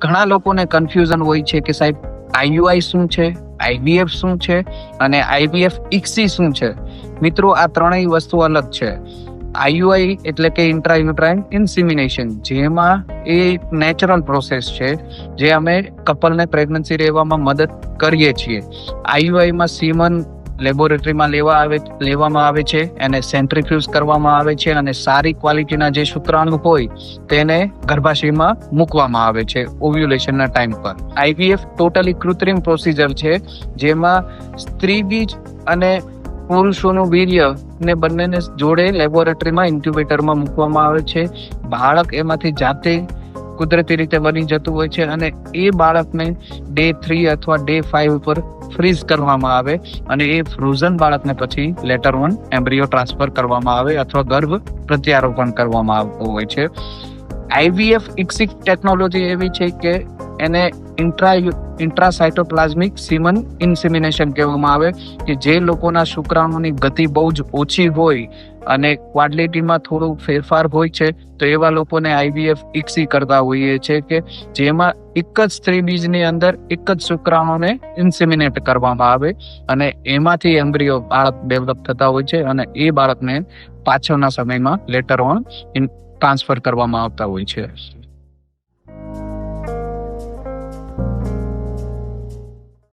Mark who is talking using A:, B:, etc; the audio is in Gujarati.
A: ઘણા લોકોને કન્ફ્યુઝન હોય છે કે સાહેબ આઈયુઆઈ શું છે, આઈવીએફ શું છે અને આઈવીએફ ઇક્સી શું છે. મિત્રો, આ ત્રણેય વસ્તુ અલગ છે. આઈયુઆઈ એટલે કે ઇન્ટ્રાયુટ્રાઇન ઇન્સિમિનેશન, જેમાં એ નેચરલ પ્રોસેસ છે જે અમે કપલને પ્રેગ્નન્સી રહેવામાં મદદ કરીએ છીએ. આઈયુઆઈમાં સીમન લેબોરેટરીમાં લેવામાં આવે છે, એને સેન્ટ્રીફ્યુઝ કરવામાં આવે છે અને સારી ક્વોલિટીના જે શુક્રાણુ હોય તેને ગર્ભાશયમાં મૂકવામાં આવે છે ઓવ્યુલેશનના ટાઈમ પર. આઈવીએફ ટોટલી કૃત્રિમ પ્રોસિજર છે, જેમાં સ્ત્રી બીજ અને પુરુષોનું વીર્ય ને બંનેને જોડે લેબોરેટરીમાં ઇન્ક્યુબેટરમાં મૂકવામાં આવે છે. બાળક એમાંથી જાતે કુદરતી રીતે બની જતું હોય છે અને એ બાળકને ડે 3 અથવા ડે 5 ઉપર ફ્રીઝ કરવામાં આવે અને એ ફ્રોઝન બાળકને પછી લેટર ઓન એમ્બ્રિયો ટ્રાન્સફર કરવામાં આવે અથવા ગર્ભ પ્રત્યારોપણ કરવામાં આવતું હોય છે. આઈવીએફ ઇક્સી ટેકનોલોજી એવી છે કે એને ઇન્ટ્રાસાઇટોપ્લાઝમિક સીમન ઇન્સિમિનેશન કહેવામાં આવે, કે જે લોકોના શુક્રાણુની ગતિ બહુ જ ઓછી હોય અને ક્વોલિટીમાં થોડું ફેરફાર હોય છે, તો એવા લોકોને આઈવીએફ ઇક્સી કરતા હોઈએ છે કે જેમાં એક જ સ્ત્રી બીજની અંદર એક જ શુક્રાણુને ઇન્સિમિનેટ કરવામાં આવે અને એમાંથી એમ્બ્રિયો બાળક ડેવલપ થતા હોય છે અને એ બાળકને પાછળના સમયમાં લેટર ઓન ટ્રાન્સફર કરવામાં આવતા હોય છે.